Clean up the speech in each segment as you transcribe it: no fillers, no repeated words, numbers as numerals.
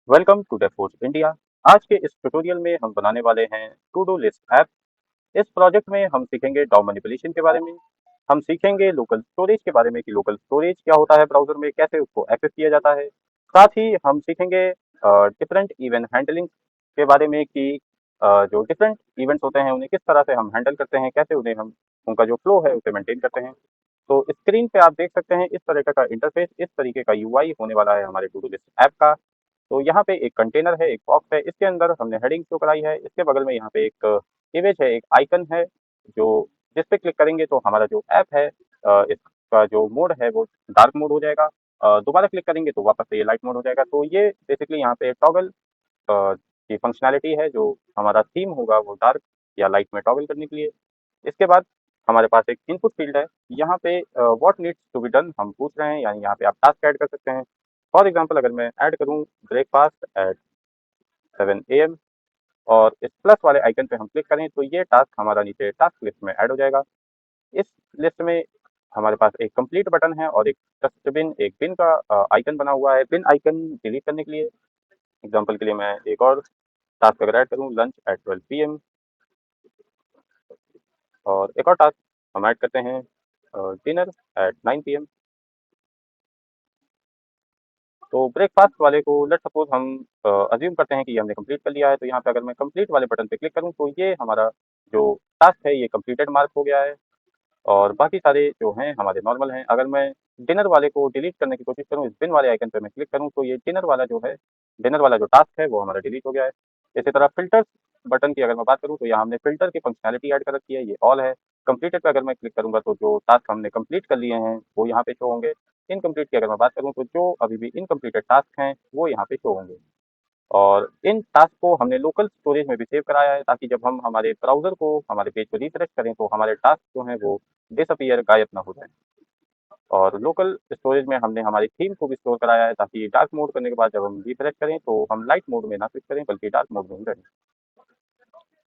Welcome to डेफोर्स India. आज के इस ट्यूटोरियल में हम बनाने वाले हैं टू डू लिस्ट ऐप। इस प्रोजेक्ट में हम सीखेंगे डॉ मैनिपुलेशन के बारे में। हम सीखेंगे लोकल स्टोरेज के बारे में कि लोकल स्टोरेज क्या होता है ब्राउजर में, कैसे उसको एक्सेस किया जाता है। साथ ही हम सीखेंगे डिफरेंट इवेंट हैंडलिंग के बारे में कि जो डिफरेंट इवेंट्स होते हैं उन्हें किस तरह से हम हैंडल करते हैं, कैसे उन्हें हम उनका जो फ्लो है उसे मेंटेन करते हैं। तो स्क्रीन पे आप देख सकते हैं इस तरह का इंटरफेस, इस तरीके का यूआई होने वाला है हमारे टू डू लिस्ट ऐप का। तो यहाँ पे एक कंटेनर है, एक बॉक्स है, इसके अंदर हमने हेडिंग शो कराई है। इसके बगल में यहाँ पे एक इमेज है, एक आइकन है, जो जिस पे क्लिक करेंगे तो हमारा जो ऐप है इसका जो मोड है वो डार्क मोड हो जाएगा। दोबारा क्लिक करेंगे तो वापस से ये लाइट मोड हो जाएगा। तो ये बेसिकली यहाँ पे टॉगल की फंक्शनैलिटी है। जो हमारा थीम होगा वो डार्क या लाइट में टॉगल करने के लिए। इसके बाद हमारे पास एक इनपुट फील्ड है। यहाँ पे what needs to be done हम पूछ रहे हैं, यानी यहाँ पे आप टास्क ऐड कर सकते हैं। फॉर एग्जांपल अगर मैं ऐड करूँ ब्रेकफास्ट एट 7 AM और इस प्लस वाले आइकन पे हम क्लिक करें तो ये टास्क हमारा नीचे टास्क लिस्ट में ऐड हो जाएगा। इस लिस्ट में हमारे पास एक कंप्लीट बटन है और एक डस्टबिन, एक बिन का आइकन बना हुआ है। बिन आइकन डिलीट करने के लिए एग्जांपल के लिए मैं एक और टास्क अगर ऐड करूँ लंच एट 12 PM और एक और टास्क हम ऐड करते हैं डिनर एट 9 PM। तो ब्रेकफास्ट वाले को लेट्स सपोज हम अज्यूम करते हैं कि ये हमने कंप्लीट कर लिया है। तो यहाँ पे अगर मैं कंप्लीट वाले बटन पे क्लिक करूँ तो ये हमारा जो टास्क है ये कंप्लीटेड मार्क हो गया है और बाकी सारे जो हैं हमारे नॉर्मल हैं। अगर मैं डिनर वाले को डिलीट करने की कोशिश करूँ, इस बिन वाले आइकन पे मैं क्लिक करूँ तो ये डिनर वाला जो है, डिनर वाला जो टास्क है वो हमारा डिलीट हो गया है। इसी तरह फ़िल्टर्स बटन की अगर मैं बात करूँ तो यहाँ हमने फ़िल्टर की फंक्शनैलिटी ऐड कर रखी है, ये ऑल है। कंप्लीटेड पे अगर मैं क्लिक करूँगा तो जो टास्क हमने कंप्लीट कर लिए हैं वो यहाँ पे शो होंगे। इनकम्प्लीट की अगर मैं बात करूँ तो जो अभी भी इनकम्प्लीटेड टास्क हैं वो यहाँ पे शो होंगे। और इन टास्क को हमने लोकल स्टोरेज में भी सेव कराया है ताकि जब हम हमारे ब्राउज़र को हमारे पेज को रिफ्रेश करें तो हमारे टास्क जो हैं वो डिसअपीयर, गायब ना हो जाएँ। और लोकल स्टोरेज में हमने हमारी थीम को भी स्टोर कराया है ताकि डार्क मोड करने के बाद जब हम रिफ्रेश करें तो हम लाइट मोड में ना स्विच करें बल्कि डार्क मोड में ही रहें।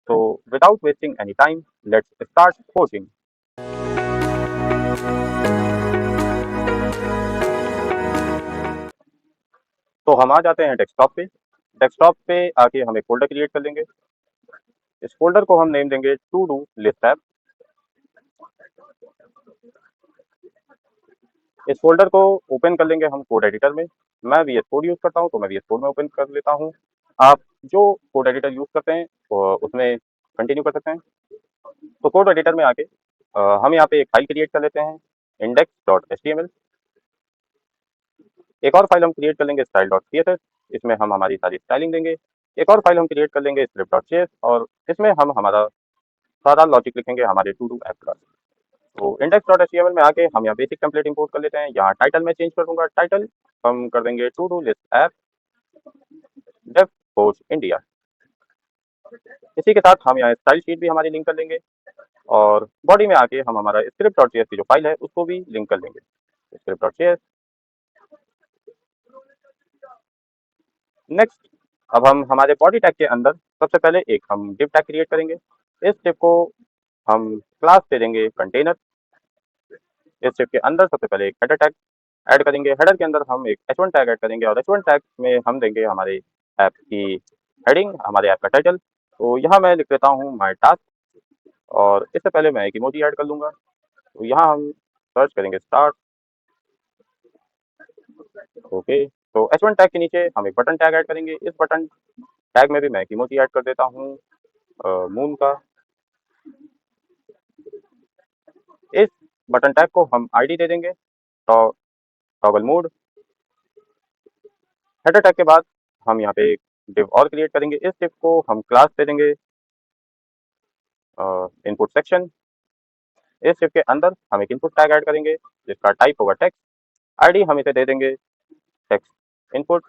तो without wasting any time let's start coding. तो हम आ जाते हैं डेस्कटॉप पे। डेस्कटॉप पे आके हम एक फ़ोल्डर क्रिएट कर लेंगे। इस फ़ोल्डर को हम नेम देंगे टू डू लिस्ट ऐप। इस फ़ोल्डर को ओपन कर लेंगे हम कोड एडिटर में। मैं वीएस कोड यूज़ करता हूँ तो मैं वीएस कोड में ओपन कर लेता हूँ। आप जो कोड एडिटर यूज़ करते हैं उसमें कंटिन्यू कर सकते हैं। तो कोड एडिटर में आके हम यहाँ पे एक फाइल क्रिएट कर लेते हैं index.html। एक और फाइल हम क्रिएट कर लेंगे style.css। इसमें हम हमारी सारी स्टाइलिंग देंगे। एक और फाइल हम क्रिएट कर लेंगे script.js और इसमें हम हमारा सारा लॉजिक लिखेंगे हमारे टू डू ऐप का। तो index.html में आके हम यहाँ बेसिक टेम्पलेट इंपोर्ट कर लेते हैं। यहाँ टाइटल में चेंज कर दूंगा, टाइटल हम कर देंगे to do list app dev force India. इसी के साथ हम यहाँ स्टाइल शीट भी हमारी लिंक कर लेंगे और बॉडी में आके हम हमारा script.js की जो फाइल है उसको भी लिंक कर लेंगे script.js। नेक्स्ट, अब हम हमारे बॉडी टैग के अंदर सबसे पहले एक हम डिव टैग क्रिएट करेंगे। इस डिव को हम क्लास दे देंगे कंटेनर। इस डिव के अंदर सबसे पहले एक हेडर टैग ऐड करेंगे। हेडर के अंदर हम एक h1 टैग ऐड करेंगे और h1 टैग में हम देंगे हमारे ऐप की हेडिंग, हमारे ऐप का टाइटल। तो यहाँ मैं लिख देता हूँ माय टास्क और इससे पहले मैं एक इमोजी ऐड कर लूँगा। तो यहाँ हम सर्च करेंगे स्टार्ट। ओके, तो h1 टैग के नीचे हम एक बटन टैग ऐड करेंगे। इस बटन टैग में भी मैं एक इमोजी ऐड कर देता हूँ मून का। इस बटन टैग को हम आईडी दे देंगे टॉगल मोड। हेडर टैग के बाद हम यहाँ पे एक डिव और क्रिएट करेंगे। इस डिव को हम क्लास दे देंगे इनपुट सेक्शन। इस डिव के अंदर हम एक इनपुट टैग ऐड करेंगे जिसका टाइप होगा टेक्स्ट। आईडी हम इसे दे देंगे टेक्स्ट इनपुट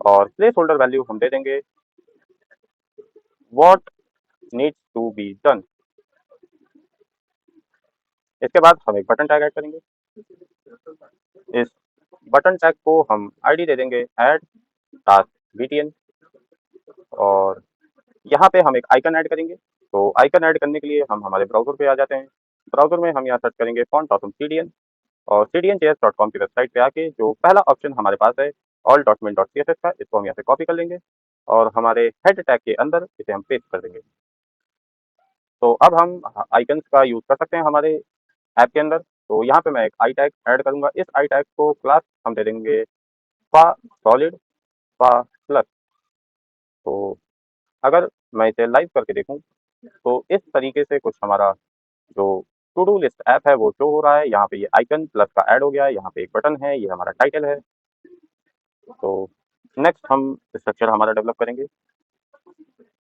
और प्लेस होल्डर वैल्यू हम दे देंगे what needs to be done. इसके बाद हम एक बटन टैग ऐड करेंगे। इस बटन टैग को हम आईडी दे देंगे ऐड टास्क बीटीएन और यहाँ पे हम एक आइकन ऐड करेंगे। तो आइकन ऐड करने के लिए हम हमारे ब्राउज़र पे आ जाते हैं। ब्राउज़र में हम यहाँ सर्च करेंगे font awesome CDN और cdnjs.com की वेबसाइट पे आके जो पहला ऑप्शन हमारे पास है all document dot C S S का, इसको हम यहाँ पे कॉपी कर लेंगे और हमारे हेड टैग के अंदर इसे हम पेस्ट कर देंगे। तो अब हम आइकन्स का यूज़ कर सकते हैं हमारे ऐप के अंदर। तो यहाँ पे मैं एक आई टैग ऐड करूँगा। इस आई टैग को क्लास हम दे देंगे फा सॉलिड फा प्लस। तो अगर मैं इसे लाइव करके देखूँ तो इस तरीके से कुछ हमारा जो टू डू लिस्ट ऐप है वो शो हो रहा है। यहाँ पे ये आइकन प्लस का ऐड हो गया है, यहाँ पे एक बटन है, ये हमारा टाइटल है। तो नेक्स्ट हम स्ट्रक्चर हमारा डेवलप करेंगे।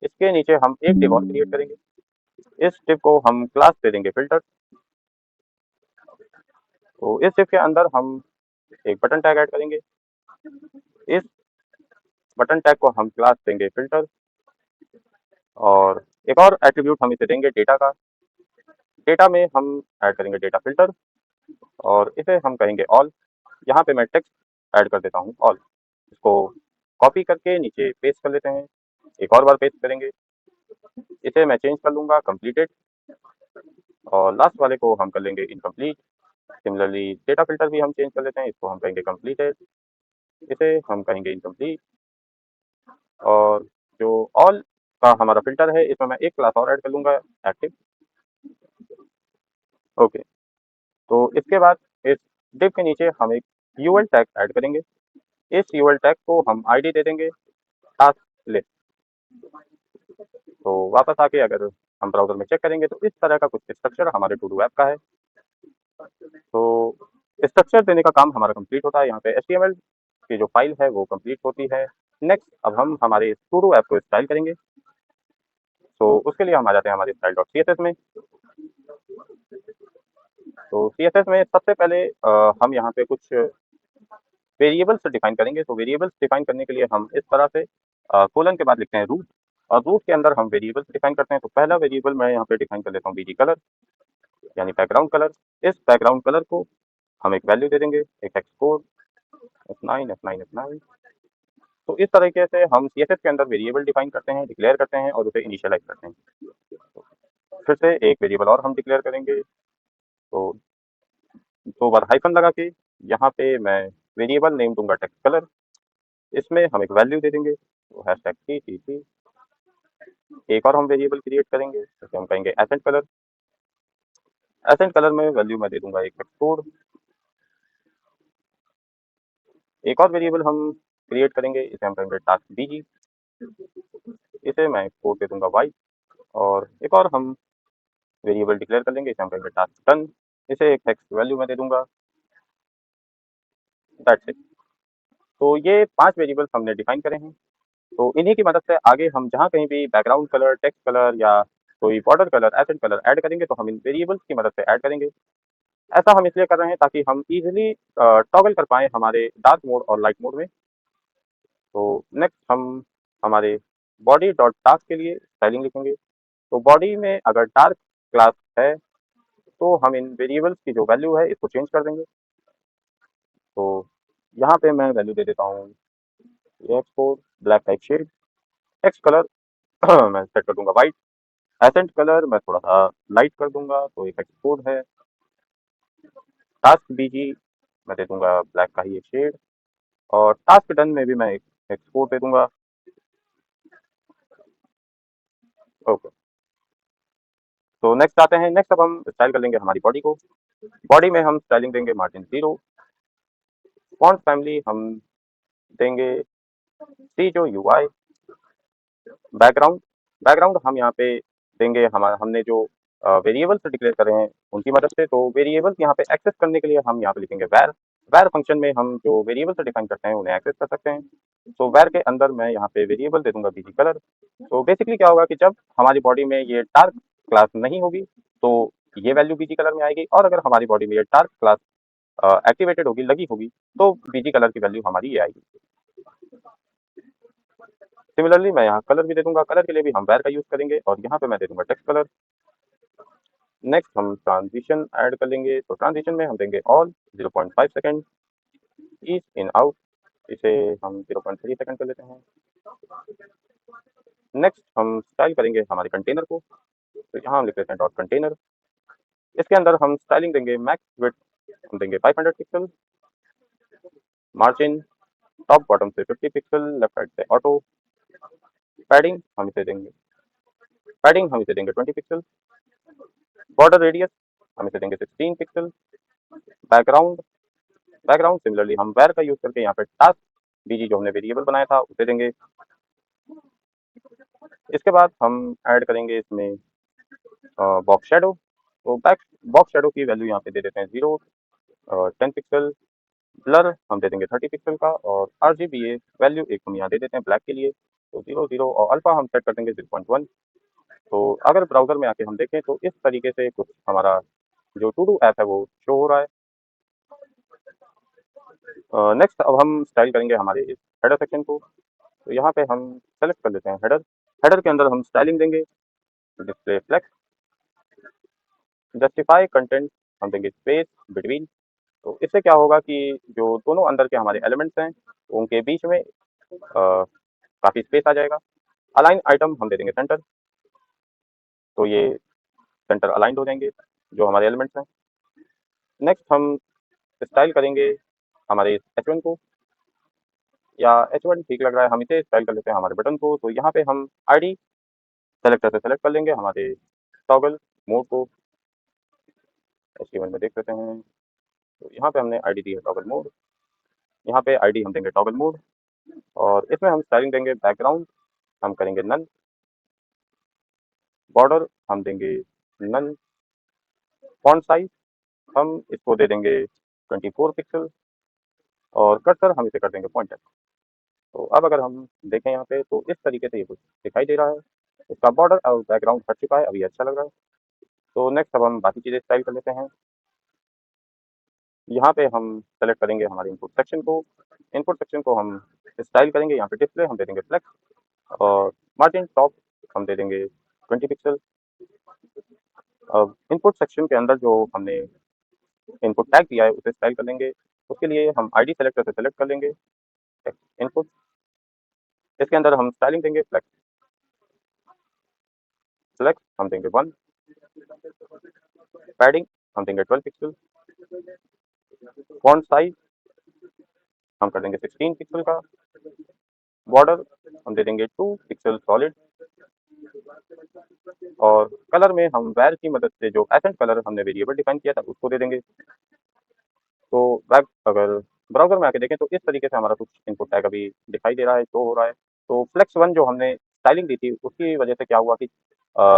इसके नीचे हम एक डिव और क्रिएट करेंगे। इस डिव को हम क्लास दे देंगे फिल्टर। तो इस डिव के अंदर हम एक बटन टैग ऐड करेंगे। इस बटन टैग को हम क्लास देंगे फिल्टर और एक और एट्रीब्यूट हम इसे देंगे डेटा का। डेटा में हम ऐड करेंगे डेटा फिल्टर और इसे हम कहेंगे ऑल। यहाँ पे मैं टेक्स्ट ऐड कर देता हूँ ऑल। इसको कॉपी करके नीचे पेस्ट कर लेते हैं। एक और बार पेस्ट करेंगे। इसे मैं चेंज कर लूँगा कंप्लीटेड और लास्ट वाले को हम कर लेंगे इनकम्प्लीट। सिमिलरली डेटा फिल्टर भी हम चेंज कर लेते हैं। इसको हम कहेंगे कंप्लीटेड, इसे हम कहेंगे इनकम्प्लीट। और जो ऑल का हमारा फिल्टर है इसमें मैं एक क्लास और ऐड कर लूँगा एक्टिव। ओके, तो इसके बाद इस डिव के नीचे हम एक यूएल टैग ऐड करेंगे। इस यूएल टैग को हम आईडी दे देंगे टास्क लिस्ट। तो वापस आके अगर हम ब्राउज़र में चेक करेंगे तो इस तरह का कुछ स्ट्रक्चर हमारे टू डू ऐप का है। तो स्ट्रक्चर देने का काम हमारा कंप्लीट होता है। यहाँ पे एचटीएमएल की जो फाइल है वो कंप्लीट होती है। नेक्स्ट अब हम हमारे टू डू ऐप को स्टाइल करेंगे। तो उसके लिए हम आ जाते हैं हमारे style dot C S S में। तो सी एस एस में सबसे पहले हम यहाँ पे कुछ वेरिएबल्स डिफाइन करेंगे। तो वेरिएबल्स डिफाइन करने के लिए हम इस तरह से कोलन के बाद लिखते हैं रूट और रूट के अंदर हम वेरिएबल्स डिफाइन करते हैं। तो पहला वेरिएबल मैं यहाँ पे डिफाइन कर लेता हूँ बीजी कलर यानी बैकग्राउंड कलर। इस बैकग्राउंड कलर को हम एक वैल्यू दे देंगे एक एक्स4 F9 F9 F9। तो इस तरीके से हम सी एस एस के अंदर वेरिएबल डिफाइन करते हैं, डिक्लेयर करते हैं और उसे इनिशियलाइज करते हैं। फिर से एक वेरिएबल और हम डिक्लेयर करेंगे। तो 2 बार हाइफन लगा के यहाँ पे मैं वेरिएबल नेम दूंगा टेक्स्ट कलर। इसमें हम एक वैल्यू दे देंगे तो हैशटैग टी। एक और हम वेरिएबल क्रिएट करेंगे जिसे हम कहेंगे एसेंट कलर। एसेंट कलर में वैल्यू मैं दे दूंगा एक एक्सपोर्ट। एक और वेरिएबल हम क्रिएट करेंगे, इसे हम कहेंगे टास्क बीजी। इसे मैं एक्सपोर्ट दे दूंगा वाइट। और एक और हम वेरिएबल डिक्लेयर कर लेंगे, इसे हम कहेंगे टास्क डन। इसे एक टेक्स्ट वैल्यू मैं दे दूंगा। That's it. तो ये 5 वेरिएबल्स हमने डिफाइन करे हैं। तो इन्हीं की मदद से आगे हम जहाँ कहीं भी बैकग्राउंड कलर, टेक्स्ट कलर या कोई border colour, accent colour add करेंगे तो हम इन वेरिएबल्स की मदद से ऐड करेंगे। ऐसा हम इसलिए कर रहे हैं ताकि हम इजीली टॉगल कर पाएँ हमारे डार्क मोड और लाइट मोड में। तो नेक्स्ट हम हमारे बॉडी डॉट टास्क के लिए स्टाइलिंग लिखेंगे। तो बॉडी में अगर डार्क क्लास है तो हम इन वेरिएबल्स की जो वैल्यू है इसको चेंज कर देंगे। तो यहाँ पे मैं वैल्यू दे देता हूँ एक्स4 black type shade. Text colour मैं सेट कर दूंगा वाइट। एसेंट कलर मैं थोड़ा सा लाइट कर दूंगा तो एक एक्सपोर्ट है। टास्क बीजी मैं दे दूंगा ब्लैक का ही एक शेड और टास्क डन में भी मैं एक एक्सपोर्ट दे दूंगा। ओके, तो नेक्स्ट आते हैं। नेक्स्ट अब हम स्टाइल कर लेंगे हमारी बॉडी को। बॉडी में हम स्टाइलिंग देंगे मार्जिन 0। फॉन्ट फैमिली हम देंगे सी जो यूआई। बैकग्राउंड बैकग्राउंड हम यहाँ पे देंगे हमारा हमने जो वेरिएबल्स डिक्लेयर करे हैं उनकी मदद से। तो वेरिएबल्स यहाँ पे एक्सेस करने के लिए हम यहाँ पे लिखेंगे वैर। वैर फंक्शन में हम जो वेरिएबल्स डिफाइन करते हैं उन्हें एक्सेस कर सकते हैं। तो वैर के अंदर मैं यहाँ पे वेरिएबल दे दूंगा बीजी कलर। तो बेसिकली क्या होगा कि जब हमारी बॉडी में ये डार्क क्लास नहीं होगी तो ये वैल्यू बीजी कलर में आएगी और अगर हमारी बॉडी में ये डार्क क्लास एक्टिवेटेड होगी, लगी होगी, तो बीजी कलर की वैल्यू हमारी ये आएगी। सिमिलरली मैं यहाँ कलर भी दे दूंगा। कलर के लिए भी हम वैर का यूज करेंगे और यहाँ पे मैं दे दूंगा टेक्स्ट कलर। नेक्स्ट हम ट्रांजिशन ऐड कर लेंगे। तो ट्रांजिशन में हम देंगे all 0.5 second, each in out इसे हम 0.3 सेकेंड कर लेते हैं। नेक्स्ट हम स्टाइल करेंगे हमारे कंटेनर को। तो यहाँ हम लिख लेते हैं डॉट कंटेनर। इसके अंदर हम स्टाइलिंग देंगे मैक्स विड्थ हम देंगे 500 पिक्सल, मार्जिन टॉप बॉटम से 50 पिक्सल, लेफ्ट राइट से ऑटो। पैडिंग हम इसे देंगे 20 पिक्सल। बॉर्डर रेडियस हम इसे देंगे 16 पिक्सल। बैकग्राउंड बैकग्राउंड सिमिलरली हम वेर का यूज करके यहाँ पे टास्क बीजी जो हमने वेरिएबल बनाया था उसे देंगे। इसके बाद हम ऐड करेंगे इसमें बॉक्स शेडो। तो बैक बॉक्स शेडो की वैल्यू यहाँ पे दे देते हैं 10 पिक्सल। ब्लर हम दे देंगे 30 पिक्सल का, और RGBA वैल्यू एक हम यहाँ दे देते हैं ब्लैक के लिए, तो 0 0, और अल्फा हम सेट कर देंगे 0.1। तो अगर ब्राउजर में आके हम देखें तो इस तरीके से कुछ हमारा जो टू डू ऐप है वो शो हो रहा है। नेक्स्ट अब हम स्टाइल करेंगे हमारे इस हेडर सेक्शन को। तो यहाँ पे हम सेलेक्ट कर लेते हैं हेडर। हेडर के अंदर हम स्टाइलिंग देंगे डिस्प्ले फ्लेक्स। जस्टिफाई कंटेंट हम देंगे स्पेस बिटवीन। तो इससे क्या होगा कि जो दोनों अंदर के हमारे एलिमेंट्स हैं उनके बीच में काफ़ी स्पेस आ जाएगा। अलाइन आइटम हम दे देंगे सेंटर, तो ये सेंटर अलाइंड हो जाएंगे जो हमारे एलिमेंट्स हैं। नेक्स्ट हम स्टाइल करेंगे हमारे H1 को, या H1 ठीक लग रहा है, हम इसे स्टाइल कर लेते हैं हमारे बटन को। तो यहाँ पे हम ID सेलेक्टर से सेलेक्ट कर लेंगे हमारे टॉगल मोड को। HTML में देख लेते हैं, तो यहाँ पे हमने ID दी है टॉगल मोड। यहाँ पे ID हम देंगे टॉगल मोड, और इसमें हम स्टाइलिंग देंगे बैकग्राउंड हम करेंगे नन। बॉर्डर हम देंगे नन। फॉन्ट साइज हम इसको दे देंगे 24 पिक्सल, और कर्सर हम इसे कर देंगे पॉइंटर। तो अब अगर हम देखें यहाँ पे तो इस तरीके से ये कुछ दिखाई दे रहा है। इसका बॉर्डर और बैकग्राउंड हट चुका है, अभी अच्छा लग रहा है। तो नेक्स्ट अब हम बाकी चीज़ें स्टाइल कर लेते हैं। यहाँ पे हम सेलेक्ट करेंगे हमारे इनपुट सेक्शन को। इनपुट सेक्शन को हम स्टाइल करेंगे, यहाँ पे डिस्प्ले हम दे देंगे फ्लेक्स, और मार्जिन टॉप हम दे देंगे 20 पिक्सल। अब इनपुट सेक्शन के अंदर जो हमने इनपुट टैग दिया है उसे स्टाइल कर लेंगे। उसके लिए हम ID सेलेक्टर से सेलेक्ट कर लेंगे इनपुट। इसके अंदर हम स्टाइलिंग देंगे फ्लेक्स। फ्लेक्स हम देंगे 1। पैडिंग हम देंगे 12 पिक्सल। फॉन्ट साइज हम कर देंगे 16 पिक्सल का। बॉर्डर हम दे देंगे 2 पिक्सल सॉलिड, और कलर में हम वैर की मदद से जो एसेंट कलर हमने वेरिएबल डिफाइन किया था उसको दे देंगे। तो बैक अगर ब्राउज़र में आके देखें तो इस तरीके से हमारा कुछ इनपुट टैग अभी दिखाई दे रहा है, शो हो रहा है। तो फ्लेक्स 1 जो हमने स्टाइलिंग दी थी उसकी वजह से क्या हुआ कि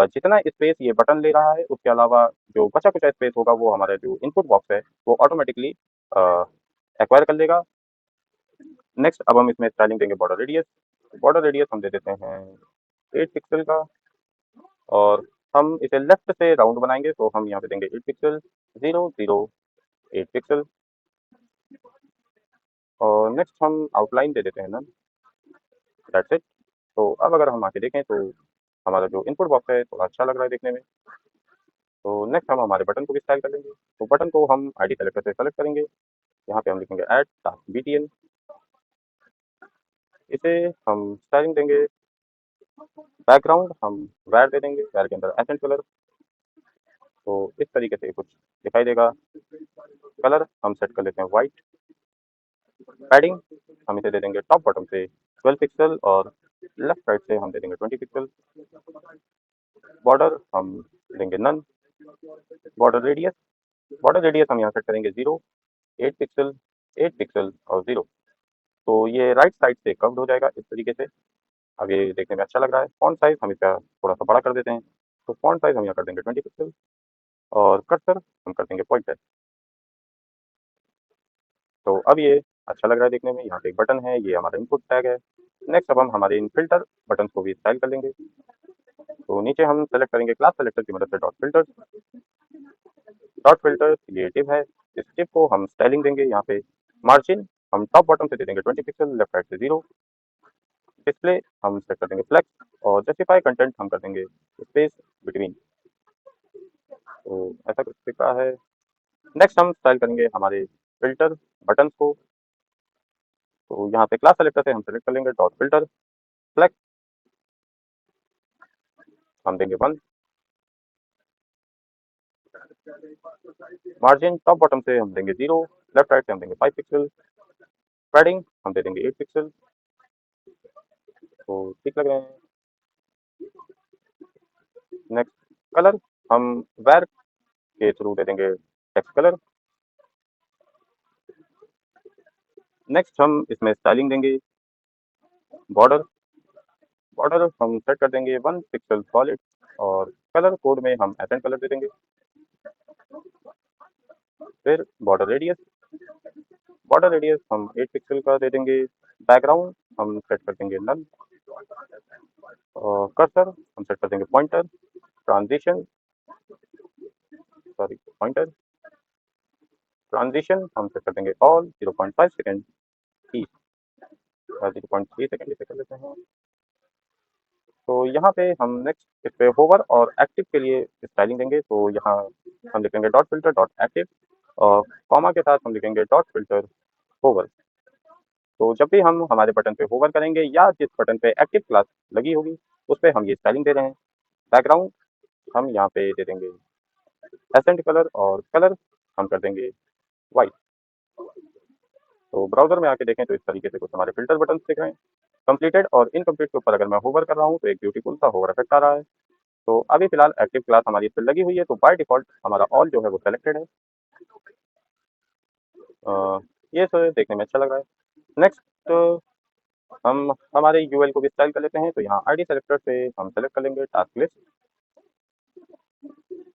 जितना स्पेस ये बटन ले रहा है उसके अलावा जो बचा-कुचा स्पेस होगा वो हमारा जो इनपुट बॉक्स है वो ऑटोमेटिकली एक्वायर कर लेगा। नेक्स्ट अब हम इसमें स्टाइलिंग देंगे बॉर्डर रेडियस। बॉर्डर रेडियस हम दे देते हैं 8 पिक्सल का, और हम इसे लेफ्ट से राउंड बनाएंगे तो हम यहाँ पे देंगे 8 पिक्सल, 0 0 8 पिक्सल। और नेक्स्ट हम आउटलाइन दे देते हैं नन। That's it. तो अब अगर हम आके देखें तो हमारा जो इनपुट बॉक्स है थोड़ा अच्छा लग रहा है देखने में। तो नेक्स्ट हम हमारे बटन को भी स्टाइल कर लेंगे। तो बटन को हम ID सेलेक्टर से सेलेक्ट करेंगे। यहाँ पे हम लिखेंगे ऐड टास्क BTN। इसे हम स्टाइलिंग देंगे बैकग्राउंड हम वैर दे देंगे, वैर के अंदर एसेंट कलर। तो इस तरीके से कुछ दिखाई देगा। कलर हम सेट कर लेते हैं वाइट। पैडिंग हम इसे दे देंगे टॉप बॉटम से 12 पिक्सल, और लेफ्ट राइट से हम दे देंगे 20 पिक्सल। बॉर्डर हम देंगे नन। बॉर्डर रेडियस हम यहाँ सेट करेंगे 8 पिक्सल, 8 पिक्सल और 0। तो ये राइट साइड से कव्ड हो जाएगा इस तरीके से। अब ये देखने में अच्छा लग रहा है। फॉन्ट साइज हम इसका थोड़ा सा बड़ा कर देते हैं। तो फॉन्ट साइज हम यहाँ कर देंगे 20 पिक्सल, और कर्सर हम कर देंगे पॉइंटर। तो अब ये अच्छा लग रहा है देखने में। यहाँ पे एक बटन है, ये हमारा इनपुट टैग है। नेक्स्ट अब हम हमारे इन फिल्टर बटन को भी स्टाइल कर लेंगे। तो नीचे हम सेलेक्ट करेंगे क्लास सेलेक्टर की मदद से डॉट फिल्टर ये टिप है। इस टिप को हम स्टाइलिंग देंगे। यहाँ पे मार्जिन हम टॉप बॉटम से दे देंगे 20 पिक्सल, लेफ्ट राइट से 0। डिस्प्ले हम सेट कर देंगे फ्लेक्स, और जस्टिफाई कंटेंट हम कर देंगे स्पेस बिटवीन। तो ऐसा कुछ दिखा है। नेक्स्ट हम स्टाइल करेंगे हमारे फिल्टर बटन्स को। तो यहाँ पे क्लास सेलेक्टर से हम सेलेक्ट कर लेंगे डॉट फिल्टर फ्लेक्स हम देंगे 1। मार्जिन टॉप बॉटम से हम देंगे 0, लेफ्ट राइट से हम देंगे 5 पिक्सल। पैडिंग हम दे देंगे 8 पिक्सल, तो ठीक लग रहे हैं। नेक्स्ट कलर हम वेर के थ्रू दे देंगे टेक्स्ट कलर। नेक्स्ट हम इसमें स्टाइलिंग देंगे। बॉर्डर बॉर्डर हम सेट कर देंगे 1 पिक्सल सॉलिड, और कलर कोड में हम एसेंट कलर दे देंगे। फिर बॉर्डर रेडियस हम 8 पिक्सल का दे देंगे। बैकग्राउंड हम सेट कर देंगे नल, और कर्सर हम सेट कर देंगे pointer. Transition sorry pointer transition हम सेट कर देंगे ऑल 0.5 सेकेंड की, 0.3 सेकेंड इसे कर लेते हैं। तो यहाँ पे हम नेक्स्ट इस पे होवर और एक्टिव के लिए स्टाइलिंग देंगे। तो यहाँ हम लिखेंगे डॉट फिल्टर डॉट एक्टिव, और कॉमा के साथ हम लिखेंगे डॉट फिल्टर होवर। तो जब भी हम हमारे बटन पे होवर करेंगे या जिस बटन पे एक्टिव क्लास लगी होगी उस पे हम ये स्टाइलिंग दे रहे हैं। बैकग्राउंड हम यहाँ पे दे देंगे एसेंट कलर, और कलर हम कर देंगे वाइट। तो ब्राउजर में आके देखें तो इस तरीके से कुछ हमारे फिल्टर बटन दिख रहे हैं। कंप्लीटेड और इनकम्प्लीट के ऊपर अगर मैं होवर कर रहा हूँ तो एक ब्यूटीफुल सा होवर इफेक्ट आ रहा है। तो अभी फिलहाल एक्टिव क्लास हमारी इस पर लगी हुई है, तो बाय डिफॉल्ट हमारा ऑल जो है वो सेलेक्टेड है। ये तो देखने में अच्छा लग रहा है। नेक्स्ट हम हमारे यूएल को भी स्टाइल कर लेते हैं। तो यहाँ आईडी सेलेक्टर से हम सेलेक्ट कर लेंगे टास्क लिस्ट,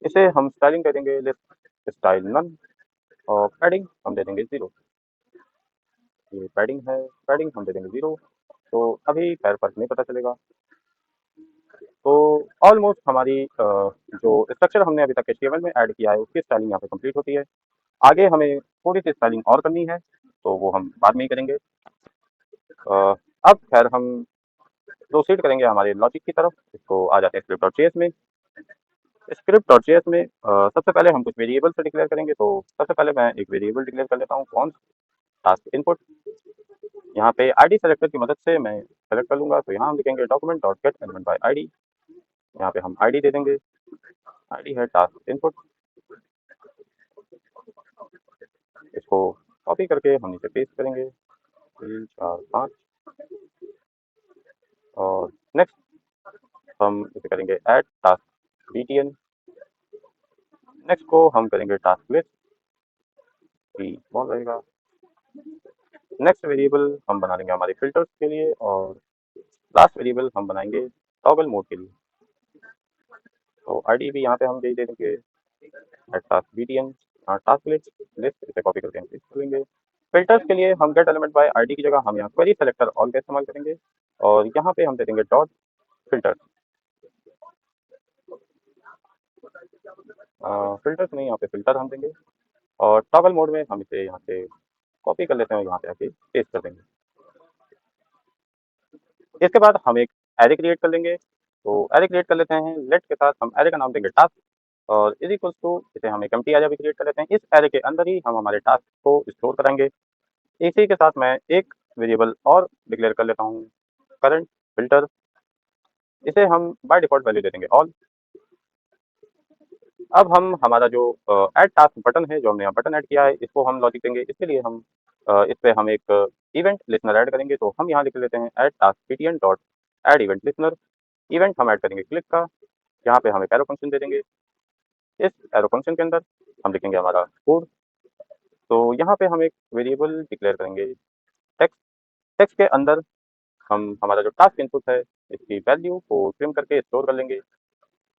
इसे हम स्टाइलिंग करेंगे लिस्ट स्टाइल नन, और पैडिंग हम दे देंगे 0। ये पैडिंग है, पैडिंग हम दे देंगे 0। तो अभी खैर फर्क नहीं पता चलेगा। तो ऑलमोस्ट हमारी जो स्ट्रक्चर हमने अभी तक HTML में ऐड किया है उसकी स्टाइलिंग यहाँ पे कंप्लीट होती है। आगे हमें थोड़ी सी स्टाइलिंग और करनी है, तो वो हम बाद में ही करेंगे। अब खैर हम प्रोसीड करेंगे हमारे लॉजिक की तरफ। इसको आ जाते हैं स्क्रिप्ट और जेएस में। स्क्रिप्ट और जेएस में सबसे पहले हम कुछ वेरिएबल से डिक्लेयर करेंगे। तो सबसे पहले मैं एक वेरिएबल डिक्लेयर कर लेता हूँ, कौन टास्क इनपुट। यहाँ पे आईडी सेलेक्टर की मदद से मैं सेलेक्ट कर लूँगा। तो यहाँ हम लिखेंगे document dot gate element by ID. यहाँ पे हम आईडी दे देंगे, आईडी है टास्क इनपुट। इसको कॉपी करके हम नीचे पेस्ट करेंगे 3 4 5, और नेक्स्ट हम इसे करेंगे ऐड टास्क बीटीएन। नेक्स्ट को हम करेंगे टास्क लिस्ट, स्मॉल रहेगा। नेक्स्ट वेरिएबल हम बना लेंगे हमारे फिल्टर्स के लिए, और लास्ट वेरिएबल हम बनाएंगे टॉगल मोड के लिए। तो आईडी भी यहाँ पे हम दे देंगे add task BTN task list, इसे कॉपी करके हम पेस्ट कर लेंगे। फिल्टर्स के लिए हम गेट एलिमेंट बाय आईडी की जगह हम यहाँ क्वेरी सेलेक्टर ऑल का इस्तेमाल करेंगे, और यहाँ पे हम दे देंगे डॉट फिल्टर। फिल्टर्स नहीं, यहाँ पे फिल्टर हम देंगे, और टॉगल मोड में हम इसे यहाँ से कॉपी कर लेते हैं, यहाँ पे आके पेस्ट कर देंगे। इसके बाद हम एक एरे क्रिएट कर लेंगे। तो एरे क्रिएट कर लेते हैं, लेट के साथ हम एरे का नाम देंगे टास्क, और इज इक्वल्स टू इसे हम एक एम्प्टी एरे भी क्रिएट कर लेते हैं। इस एरे के अंदर ही हम हमारे टास्क को स्टोर करेंगे। इसी के साथ मैं एक वेरिएबल और डिक्लेयर कर लेता हूँ, करंट फिल्टर। इसे हम बाय डिफॉल्ट वैल्यू दे देंगे ऑल। अब हम हमारा जो ऐड टास्क बटन है, जो हमने यहाँ बटन ऐड किया है, इसको हम लॉजिक देंगे। इसके लिए हम इस पे हम एक इवेंट लिसनर ऐड करेंगे। तो हम यहाँ लिख लेते हैं add task ptn dot add event listener. Event हम ऐड करेंगे क्लिक का, यहाँ पे हम एक एरो फंक्शन दे देंगे। इस एरो फंक्शन के अंदर हम लिखेंगे हमारा कोड। तो यहाँ पे हम एक वेरिएबल डिक्लेयर करेंगे टेक्स्ट। टेक्स्ट के अंदर हम हमारा जो टास्क इनपुट है इसकी वैल्यू को ट्रिम करके स्टोर कर लेंगे।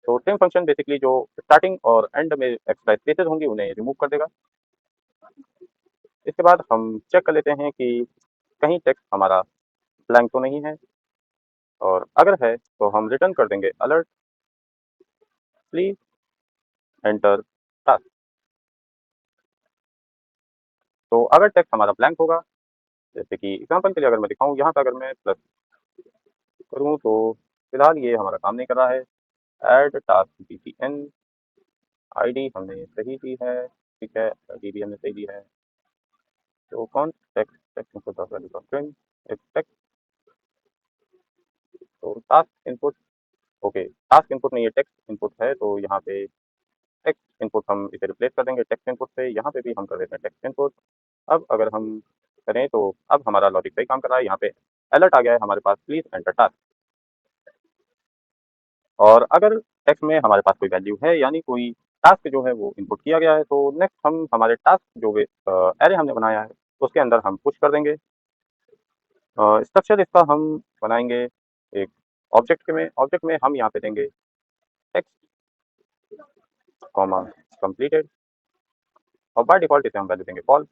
तो ट्रिम फंक्शन बेसिकली जो स्टार्टिंग और एंड में एक्स्ट्रा स्पेसेस होंगी उन्हें रिमूव कर देगा। इसके बाद हम चेक कर लेते हैं कि कहीं टेक्स्ट हमारा ब्लैंक तो नहीं है, और अगर है तो हम रिटर्न कर देंगे अलर्ट प्लीज एंटर टास्क। तो अगर टेक्स्ट हमारा ब्लैंक होगा, जैसे कि एग्जांपल के लिए अगर मैं दिखाऊं, यहाँ पे अगर मैं प्लस करूँ तो फिलहाल ये हमारा काम नहीं कर रहा है। ऐड टास्क btn आईडी हमने सही दी है, ठीक है, आईडी भी हमने सही दी है। तो कौन text text input of value string text. तो task input, okay, task input नहीं, ये टेक्स्ट इनपुट है। तो यहाँ पे टेक्स्ट इनपुट हम इसे रिप्लेस कर देंगे टेक्स्ट इनपुट से। यहाँ पे भी हम कर देते हैं टेक्स्ट इनपुट। अब अगर हम करें तो अब हमारा लॉजिक सही काम कर रहा है। यहाँ पे अलर्ट आ गया है हमारे पास, प्लीज एंटर टास्क। और अगर टेक्स्ट में हमारे पास कोई वैल्यू है यानी कोई टास्क जो है वो इनपुट किया गया है, तो नेक्स्ट हम हमारे टास्क जो एरे हमने बनाया है उसके अंदर हम पुश कर देंगे। स्ट्रक्चर इसका हम बनाएंगे एक ऑब्जेक्ट में हम यहाँ पे देंगे टेक्स्ट कॉमा कंप्लीटेड, और बाय डिफॉल्ट इसे हम वैल्यू देंगे फॉल्स।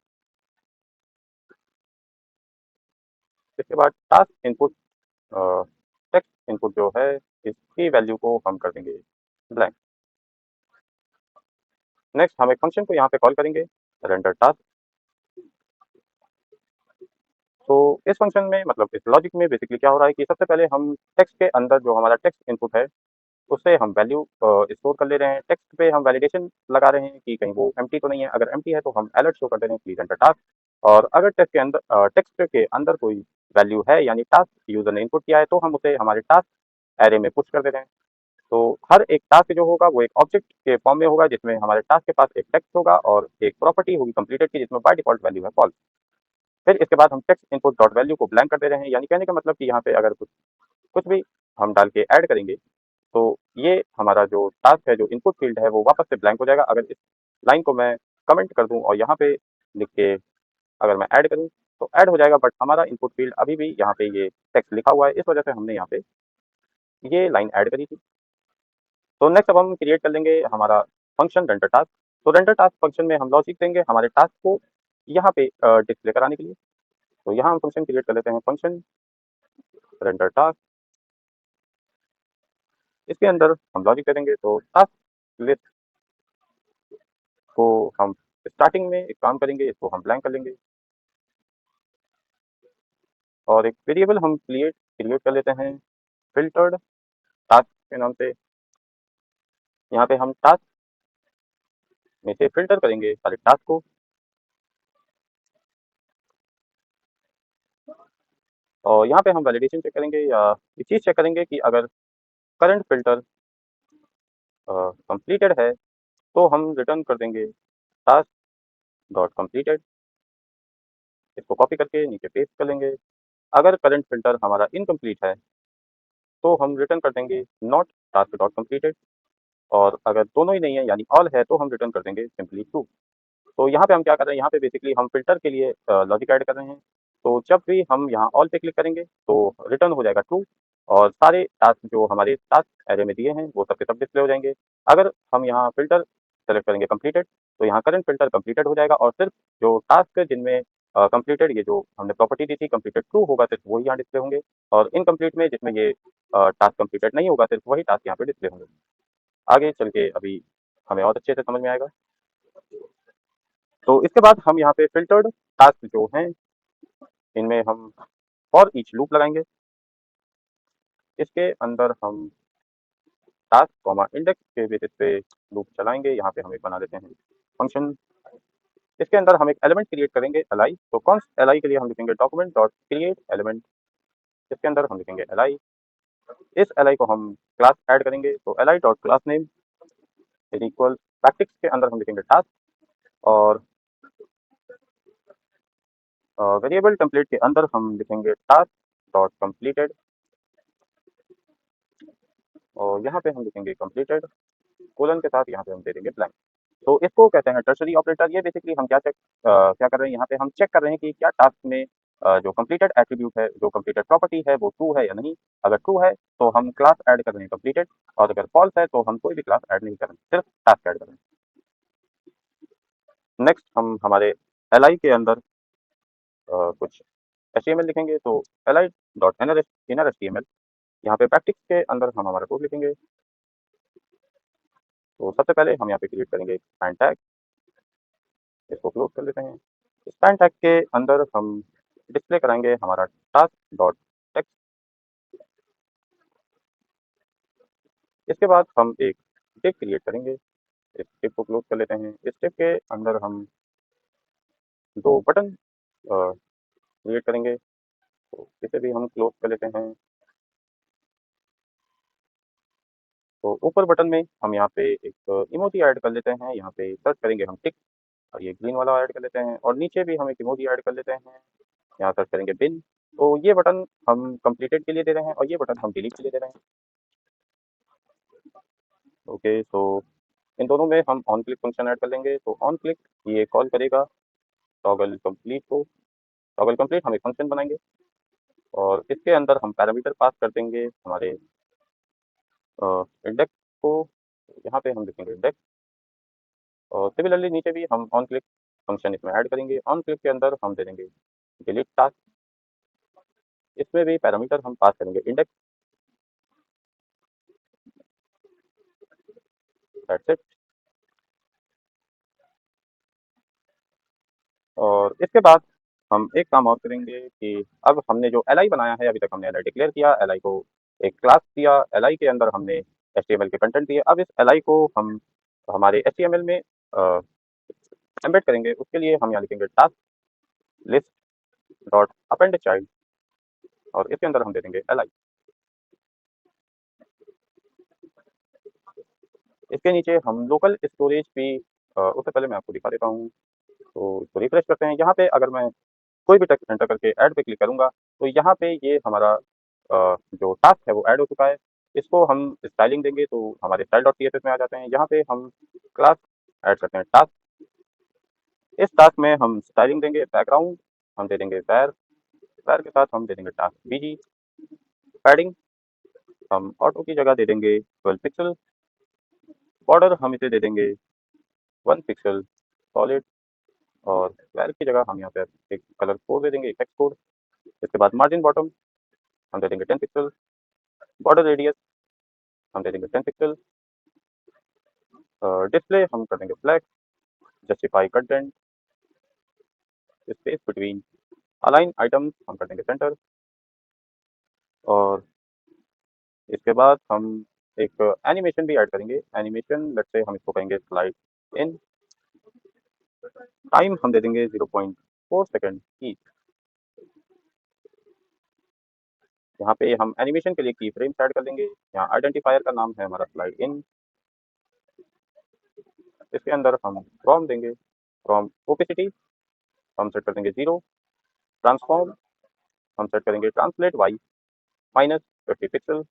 इसके बाद टास्क इनपुट टेक्स्ट इनपुट जो है इसकी वैल्यू को हम कर देंगे ब्लैंक। नेक्स्ट हम एक फंक्शन को यहाँ पे कॉल करेंगे रेंडर टास्क। तो इस फंक्शन में मतलब इस लॉजिक में बेसिकली क्या हो रहा है कि सबसे पहले हम टेक्स्ट के अंदर जो हमारा टेक्स्ट इनपुट है उससे हम वैल्यू स्टोर कर ले रहे हैं। टेक्स्ट पे हम वैलिडेशन लगा रहे हैं कि कहीं वो एम्प्टी तो नहीं है। अगर एम्प्टी है तो हम अलर्ट शो कर दे रहे हैं प्लीज एंटर टास्क। और अगर टेक्स्ट के अंदर कोई वैल्यू है यानी टास्क यूजर ने इनपुट किया है तो हम उसे हमारे टास्क एरे में पुश कर दे रहे हैं। तो हर एक टास्क जो होगा वो एक ऑब्जेक्ट के फॉर्म में होगा जिसमें हमारे टास्क के पास एक टेक्स्ट होगा और एक प्रॉपर्टी होगी कंप्लीटेड की जिसमें बाय डिफॉल्ट वैल्यू है फॉल्स। फिर इसके बाद हम टेक्स्ट इनपुट डॉट वैल्यू को ब्लैंक कर दे रहे हैं, यानी कहने का मतलब कि यहाँ पे अगर कुछ कुछ भी हम डाल के ऐड करेंगे तो ये हमारा जो टास्क है जो इनपुट फील्ड है वो वापस से ब्लैंक हो जाएगा। अगर इस लाइन को मैं कमेंट कर दूं और यहाँ पे लिख के अगर मैं ऐड करूं तो ऐड हो जाएगा, बट हमारा इनपुट फील्ड अभी भी यहाँ पे ये टेक्स्ट लिखा हुआ है, इस वजह से हमने यहाँ पे ये लाइन ऐड करी थी। तो नेक्स्ट अब हम क्रिएट कर लेंगे हमारा फंक्शन रेंडर टास्क। तो रेंडर टास्क फंक्शन में हम लॉजिक देंगे हमारे टास्क को यहाँ पे डिस्प्ले कराने के लिए। तो यहाँ हम फंक्शन क्रिएट कर लेते हैं फंक्शन रेंडर टास्क। इसके अंदर हम लॉजिक दे देंगे। तो टास्क लिस्ट को हम स्टार्टिंग में एक काम करेंगे, इसको हम ब्लैंक कर लेंगे और एक वेरिएबल हम क्रिएट क्रिएट कर लेते हैं फिल्टर्ड टास्क के नाम से। यहाँ पे हम टास्क में से फिल्टर करेंगे सारे टास्क को और यहाँ पे हम वैलिडेशन चेक करेंगे या ये चीज़ चेक करेंगे कि अगर करंट फिल्टर कंप्लीटेड है तो हम रिटर्न कर देंगे टास्क डॉट कंप्लीटेड। इसको कॉपी करके नीचे पेस्ट कर लेंगे। अगर करंट फिल्टर हमारा इनकम्प्लीट है तो हम रिटर्न कर देंगे नॉट टास्क डॉट कंप्लीटेड, और अगर दोनों ही नहीं है यानी ऑल है तो हम रिटर्न कर देंगे सिंपली ट्रू। तो यहाँ पे हम क्या कर रहे हैं, यहाँ पे बेसिकली हम फिल्टर के लिए लॉजिक ऐड कर रहे हैं। तो जब भी हम यहाँ ऑल पे क्लिक करेंगे तो रिटर्न हो जाएगा ट्रू, और सारे टास्क जो हमारे टास्क एरे में दिए हैं वो सब के सब डिस्प्ले हो जाएंगे। अगर हम यहाँ फिल्टर सेलेक्ट करेंगे कंप्लीटेड तो यहाँ करंट फिल्टर कंप्लीटेड हो जाएगा और सिर्फ जो टास्क जिनमें कंप्लीटेड ये जो हमने प्रॉपर्टी दी थी कंप्लीटेड ट्रू होगा सिर्फ वही यहाँ डिस्प्ले होंगे, और इनकम्प्लीट में जिसमें ये टास्क कंप्लीटेड नहीं होगा सिर्फ वही टास्क यहाँ पे डिस्प्ले होंगे। आगे चल के अभी हमें और अच्छे से समझ में आएगा। तो इसके बाद हम यहाँ पे फिल्टर्ड टास्क जो हैं इनमें हम फॉर ईच लूप लगाएंगे। इसके अंदर हम टास्क कॉमा इंडेक्स के बेसिस पे लूप चलाएंगे। यहाँ पे हम एक बना देते हैं फंक्शन। इसके अंदर हम एक एलिमेंट क्रिएट करेंगे एल। तो कौन एल के लिए हम लिखेंगे डॉक्यूमेंट डॉट क्रिएट एलिमेंट। इसके अंदर हम लिखेंगे एल। इस एल को हम क्लास ऐड करेंगे। तो L dot class name is equal practice के अंदर हम लिखेंगे टास्क, और वेरिएबल टेम्पलेट के अंदर हम लिखेंगे टास्क डॉट कंप्लीटेड, और यहाँ पे हम लिखेंगे कंप्लीटेड कोलन के साथ यहाँ पे हम दे देंगे ब्लैंक। तो इसको कहते हैं टर्शरी ऑपरेटर। ये बेसिकली हम क्या कर रहे हैं, यहाँ पे हम चेक कर रहे हैं कि क्या टास्क में जो कंप्लीटेड एट्रीब्यूट है जो कंप्लीटेड प्रॉपर्टी है वो ट्रू है या नहीं। अगर ट्रू है तो हम क्लास ऐड कर रहे हैं कंप्लीटेड, और अगर फॉल्स है तो हम कोई भी क्लास ऐड नहीं कर रहे हैं, सिर्फ टास्क ऐड कर रहे हैं। नेक्स्ट हम हमारे एल के अंदर कुछ HTML लिखेंगे। तो एल डॉट इनर HTML, यहाँ पे प्रैक्टिस के अंदर हम हमारा कोड लिखेंगे। तो सबसे पहले हम यहाँ पे क्रिएट करेंगे स्पैन टैग। इसको क्लोज कर लेते हैं। स्पैन टैग के अंदर हम डिस्प्ले कराएंगे हमारा टास्क डॉट टेक्स्ट। इसके बाद हम एक डिव क्रिएट करेंगे। इस डिव को क्लोज कर लेते हैं। इस डिव के अंदर हम दो बटन क्रिएट करेंगे। तो इसे भी हम क्लोज कर लेते हैं। तो ऊपर बटन में हम यहाँ पे एक इमोजी ऐड कर लेते हैं। यहाँ पे सर्च करेंगे हम टिक। और ये ग्रीन वाला ऐड कर लेते हैं और नीचे भी हम एक इमोजी ऐड कर लेते हैं। यहाँ सर्च करेंगे बिन। तो ये बटन हम कंप्लीटेड के लिए दे रहे हैं और ये बटन हम डिलीट के लिए दे रहे हैं। ओके, तो इन दोनों में हम ऑन क्लिक फंक्शन ऐड कर लेंगे। तो ऑन क्लिक ये कॉल करेगा टॉगल कंप्लीट को। टॉगल कंप्लीट हम एक फंक्शन बनाएंगे और इसके अंदर हम पैरामीटर पास कर देंगे हमारे इंडेक्स को। यहाँ पे हम लिखेंगे इंडेक्स और सिमिलरली नीचे भी हम ऑन क्लिक फंक्शन इसमें ऐड करेंगे। ऑन क्लिक के अंदर हम दे देंगे डिलीट टास्क। इसमें भी पैरामीटर हम पास करेंगे इंडेक्स। That's it. और इसके बाद हम एक काम और करेंगे कि अब हमने जो एल आई बनाया है, अभी तक हमने एल आई डिक्लेयर किया, एल आई को एक क्लास दिया, एल आई के अंदर हमने एच टी एम एल के कंटेंट दिए। अब इस एल आई को हम हमारे एच टी एम एल में एम्बेड करेंगे। उसके लिए हम यहाँ लिखेंगे task list dot append child और इसके अंदर हम दे देंगे एल आई। इसके नीचे हम लोकल स्टोरेज भी उससे पहले मैं आपको दिखा देता हूँ। तो इसको रिफ्रेश करते हैं। यहाँ पे अगर मैं कोई भी टेक्स्ट एंटर करके ऐड पे क्लिक करूँगा तो यहाँ पे ये हमारा जो टास्क है वो ऐड हो चुका है। इसको हम स्टाइलिंग देंगे तो हमारे style dot C S S में आ जाते हैं। यहाँ पे हम क्लास ऐड करते हैं टास्क। इस टास्क में हम स्टाइलिंग देंगे बैकग्राउंड, हम दे देंगे वैर। वैर के साथ हम दे देंगे टास्क बीजी। पैडिंग हम ऑटो की जगह दे देंगे 12 पिक्सल। बॉर्डर हम इसे दे देंगे 1 पिक्सल सॉलिड और वैर की जगह हम यहाँ पे एक कलर कोड दे देंगे, एक टेक्स्ट कोड। इसके बाद मार्जिन बॉटम हम दे देंगे 10 पिक्सल। बॉर्डर रेडियस हम दे देंगे 10 पिक्सल। डिस्प्ले हम कर देंगे black. Justify content space between align items हम कर देंगे सेंटर। और इसके बाद हम एक एनिमेशन भी ऐड करेंगे। एनिमेशन लेट्स से हम इसको कहेंगे स्लाइड इन। टाइम हम दे देंगे 0.4 सेकेंड की। यहाँ पे हम एनिमेशन के लिए की फ्रेम्स ऐड कर देंगे। यहाँ आइडेंटिफायर का नाम है हमारा स्लाइड इन। इसके अंदर हम फ्रॉम देंगे, फ्रॉम ओपेसिटी हम सेट कर देंगे 0। ट्रांसफॉर्म हम सेट करेंगे ट्रांसलेट वाई -50 पिक्सल।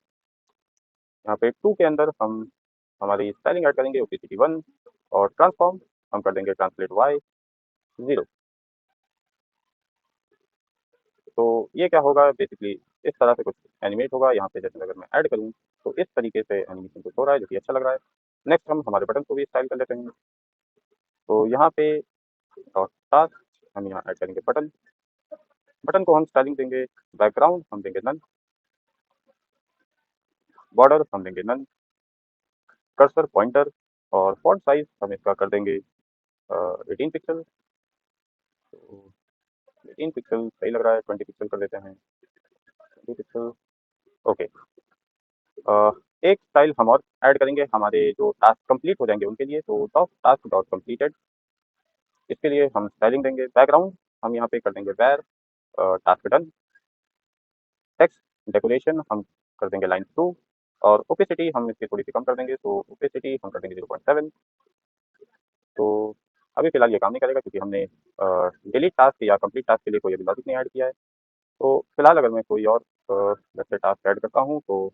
यहाँ पे 2 के अंदर हम हमारी स्टाइलिंग ऐड करेंगे ओपेसिटी 1 और ट्रांसफॉर्म हम कर देंगे ट्रांसलेट वाई 0। तो ये क्या होगा बेसिकली इस तरह से कुछ एनिमेट होगा। यहाँ पे जैसे अगर मैं ऐड करूँ तो इस तरीके से एनिमेशन कुछ हो रहा है जो कि अच्छा लग रहा है। नेक्स्ट हम हमारे बटन को भी स्टाइल कर लेते हैं। तो यहाँ पे डॉट टास्क हम यहाँ ऐड करेंगे बटन। बटन को हम स्टाइलिंग देंगे बैकग्राउंड हम देंगे नन। बॉर्डर हम देंगे नन। कर्सर पॉइंटर और फॉन्ट साइज हम इसका कर देंगे 18 पिक्सल। तो 18 पिक्सल सही लग रहा है, 20 पिक्सल कर देते हैं, 20 पिक्सल। ओके। एक स्टाइल हम और ऐड करेंगे हमारे जो टास्क कंप्लीट हो जाएंगे उनके लिए। तो टॉप टास्क डॉट कंप्लीटेड, इसके लिए हम स्टाइलिंग देंगे बैकग्राउंड हम यहाँ पे कर देंगे वैर टास्क डन। टेक्स्ट डेकोरेशन हम कर देंगे लाइन थ्रू और ओपेसिटी हम इसकी थोड़ी सी कम कर देंगे। तो ओपेसिटी हम कर देंगे 0.7। तो अभी फिलहाल ये काम नहीं करेगा क्योंकि हमने डिलीट टास्क या कंप्लीट टास्क के लिए कोई अभी लॉजिक नहीं ऐड किया है। तो फिलहाल अगर मैं कोई और जैसे टास्क ऐड करता हूँ तो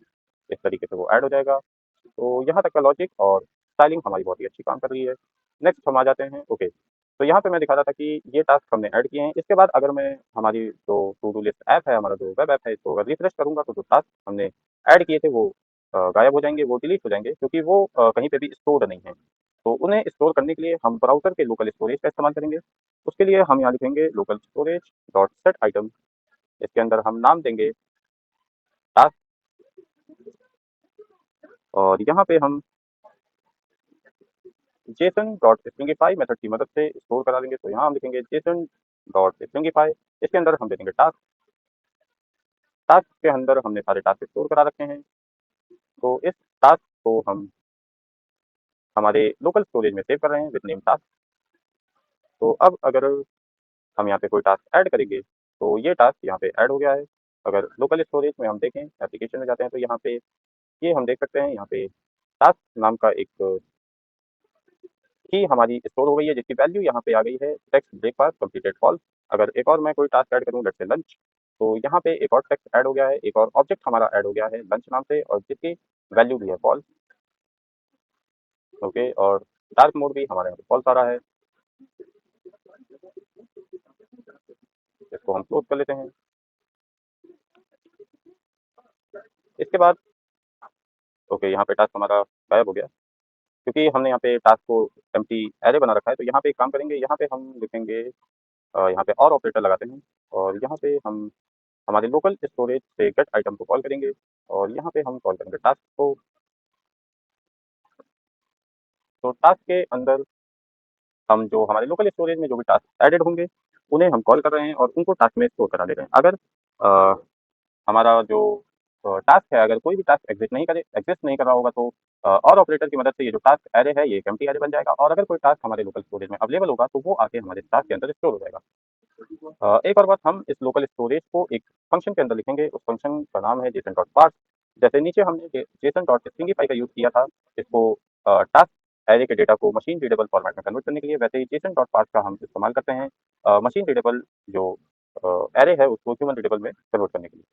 इस तरीके से वो ऐड हो जाएगा। तो यहाँ तक का लॉजिक और स्टाइलिंग हमारी बहुत ही अच्छी काम कर रही है। नेक्स्ट हम आ जाते हैं। ओके, तो यहाँ पे मैं दिखा रहा था कि ये टास्क हमने ऐड किए हैं। इसके बाद अगर मैं हमारी जो टू डू लिस्ट ऐप है, हमारा जो वेब ऐप है, इसको अगर रिफ्रेश करूँगा तो जो टास्क हमने ऐड किए थे वो गायब हो जाएंगे, वो डिलीट हो जाएंगे क्योंकि वो कहीं पे भी स्टोर्ड नहीं है। तो उन्हें स्टोर करने के लिए हम ब्राउज़र के लोकल स्टोरेज का इस्तेमाल करेंगे। उसके लिए हम यहाँ लिखेंगे local storage dot set item. इसके अंदर हम नाम देंगे टास्क और यहाँ पे हम जेसन डॉट स्ट्रिंगिफाई मेथड की मदद से स्टोर करा देंगे। तो यहाँ हम लिखेंगे जेसन डॉट स्ट्रिंगिफाई। इसके अंदर हम दे देंगे टास्क। टास्क के अंदर हमने सारे टास्क स्टोर करा रखे हैं। तो इस टास्क को हम हमारे लोकल स्टोरेज में सेव कर रहे हैं विद नेम टास्क। तो अब अगर हम यहाँ पे कोई टास्क ऐड करेंगे तो ये टास्क यहाँ पे ऐड हो गया है। अगर लोकल स्टोरेज में हम देखें, एप्लीकेशन में जाते हैं तो यहाँ पे ये हम देख सकते हैं। यहाँ पे टास्क नाम का एक की हमारी स्टोर हो गई है, जिसकी वैल्यू यहाँ पे आ गई है टेक्स्ट ब्रेकफास्ट कंप्लीटेड फॉल्स। अगर एक और मैं कोई टास्क ऐड करूँ, लेट्स से लंच, तो यहाँ पे एक और टेक्स्ट ऐड हो गया है, एक और ऑब्जेक्ट हमारा ऐड हो गया है लंच नाम से, और जिसकी वैल्यू भी है फॉल्स। ओके, और डार्क मोड भी हमारे यहाँ पे फॉल्स आ रहा है। इसको हम क्लोज कर लेते हैं। इसके बाद ओके, यहाँ पे टास्क हमारा गायब हो गया, क्योंकि हमने यहाँ पे टास्क को एम्प्टी एरे बना रखा है। तो यहाँ पे एक काम करेंगे, यहाँ पे हम लिखेंगे यहाँ पे और ऑपरेटर लगाते हैं, और यहाँ पे हम हमारे लोकल स्टोरेज से गेट आइटम को कॉल करेंगे, और यहाँ पे हम कॉल करेंगे टास्क को। तो टास्क के अंदर हम जो हमारे लोकल स्टोरेज में जो भी टास्क एडेड होंगे, उन्हें हम कॉल कर रहे हैं और उनको टास्क में स्टोर करा ले रहे हैं। अगर हमारा जो टास्क है, अगर कोई भी टास्क एग्जिस्ट नहीं कर रहा होगा, तो और ऑपरेटर की मदद से ये जो टास्क एरे है, ये एक एम्प्टी एरे बन जाएगा, और अगर कोई टास्क हमारे लोकल स्टोरेज में अवेलेबल होगा, तो वो आके हमारे टास्क के अंदर स्टोर हो जाएगा। एक और बात, हम इस लोकल स्टोरेज को एक फंक्शन के अंदर लिखेंगे। उस फंक्शन का नाम है जेसन डॉट पार्स। जैसे नीचे हमने जेसन डॉट स्ट्रिंगीफाई का यूज़ किया था इसको टास्क एरे के डेटा को मशीन रीडेबल फॉर्मेट में कन्वर्ट करने के लिए, वैसे ही जेसन डॉट पार्स का हम इस्तेमाल करते हैं मशीन रीडेबल जो एरे है, उसको ह्यूमन रीडेबल में कन्वर्ट करने के लिए।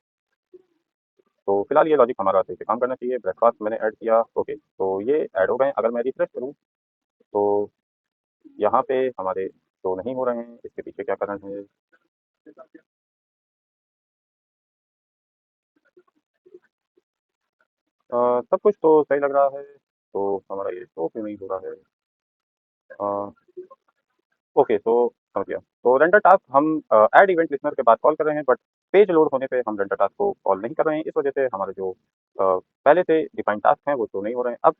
तो फिलहाल ये लॉजिक हमारा सही से काम करना चाहिए। ब्रेकफास्ट मैंने ऐड किया, ओके, तो ये ऐड हो गए। अगर मैं रिफ्रेश करूँ, तो यहाँ पे हमारे शो नहीं हो रहे हैं, इसके पीछे क्या कारण है? सब कुछ तो सही लग रहा है, तो हमारा ये शो क्यों नहीं हो रहा है? अ, ओके, तो समझ गया। तो रेंडर टास्क हम ऐड इवेंट लिस्टनर के बाद कॉल कर रहे हैं, बट पेज लोड होने पे हम रेंडर टास्क को कॉल नहीं कर रहे हैं। इस वजह से हमारे जो पहले से डिफाइंड टास्क हैं, वो शो नहीं हो रहे हैं। अब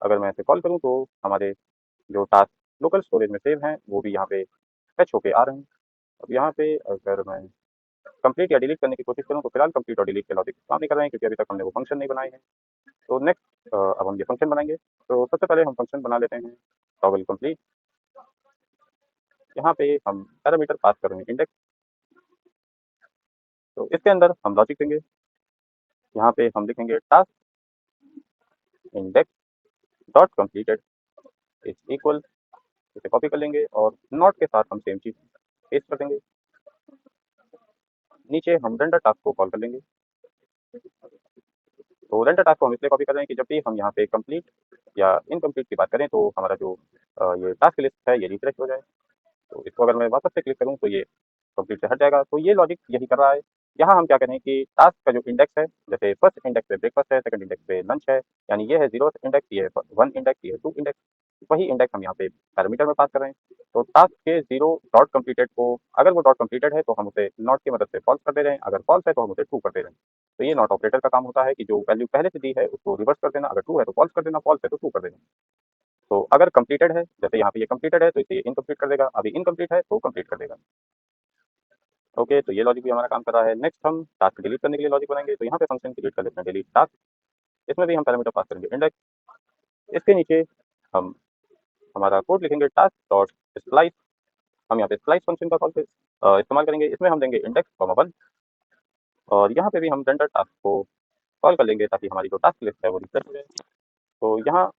अगर मैं इसे कॉल करूँ, तो हमारे जो टास्क लोकल स्टोरेज में सेव हैं, वो भी यहाँ पे फेच होके आ रहे हैं। अब यहाँ पे अगर मैं कंप्लीट या डिलीट करने की कोशिश करूँ, तो फिलहाल कंप्लीट और डिलीट के लॉजिक काम नहीं कर रहे हैं, क्योंकि अभी तक हमने वो फंक्शन नहीं बनाए हैं। तो नेक्स्ट अब हम ये फंक्शन बनाएंगे। तो सबसे पहले हम फंक्शन बना लेते हैं टॉगल कंप्लीट। यहाँ पे हम पैरामीटर पास करेंगे इंडेक्स। तो इसके अंदर हम लॉजिक देंगे। यहाँ पे हम लिखेंगे task index dot completed is equal, इसे कॉपी कर लेंगे और नॉट के साथ हम सेम चीज पेस्ट कर देंगे। नीचे हम रेंडर टास्क को कॉल कर लेंगे। तो रेंडर टास्क को हम इसलिए कॉपी कर रहे हैं कि जब भी हम यहाँ पे कंप्लीट या इनकम्प्लीट की बात करें, तो हमारा जो ये टास्क लिस्ट है, ये रिफ्रेश हो जाए। तो इसको अगर मैं वापस से क्लिक करूँ, तो ये कंप्लीट से हट जाएगा। तो ये लॉजिक यही कर रहा है। यहाँ हम क्या करें कि टास्क का जो इंडेक्स है, जैसे फर्स्ट इंडेक्स पे ब्रेकफास्ट है, सेकंड इंडेक्स पे लंच है, यानी ये है 0 इंडेक्स, ये है 1 इंडेक्स, ये है 2 इंडेक्स, वही इंडेक्स हम यहाँ पे पैरामीटर में पास कर रहे हैं। तो टास्क के 0 डॉट कंप्लीटेड को, अगर वो डॉट कंप्लीटेड है, तो हम उसे नॉट की मदद से फॉल्स कर दे रहे हैं, अगर फॉल्स है तो हम उसे ट्रू कर दे रहे हैं। तो ये नॉट ऑपरेटर का काम होता है कि जो वैल्यू पहले से दी है, उसको रिवर्स कर देना, अगर ट्रू है तो फॉल्स कर देना, फॉल्स है तो ट्रू कर देना। तो अगर कंप्लीटेड है, जैसे यहाँ पे ये कंप्लीटेड है, तो इसे इनकम्प्लीट कर देगा, अभी इनकम्प्लीट है तो कंप्लीट कर देगा। ओके, तो ये लॉजिक भी हमारा काम कर रहा है। नेक्स्ट हम टास्क डिलीट करने के लिए लॉजिक बनाएंगे। तो यहाँ पे फंक्शन क्रिएट कर लेते हैं डिलीट टास्क। इसमें भी हम पैरामीटर पास करेंगे इंडेक्स। इसके नीचे हम हमारा कोड लिखेंगे टास्क डॉट स्लाइस। हम यहाँ पे स्लाइस फंक्शन का कॉल इस्तेमाल करेंगे। इसमें हम देंगे इंडेक्स कॉमा 1, और यहाँ पे भी हम रेंडर टास्क को कॉल कर लेंगे, ताकि हमारी जो टास्क लिस्ट है वो रिफ्रेश हो जाए। तो यहाँ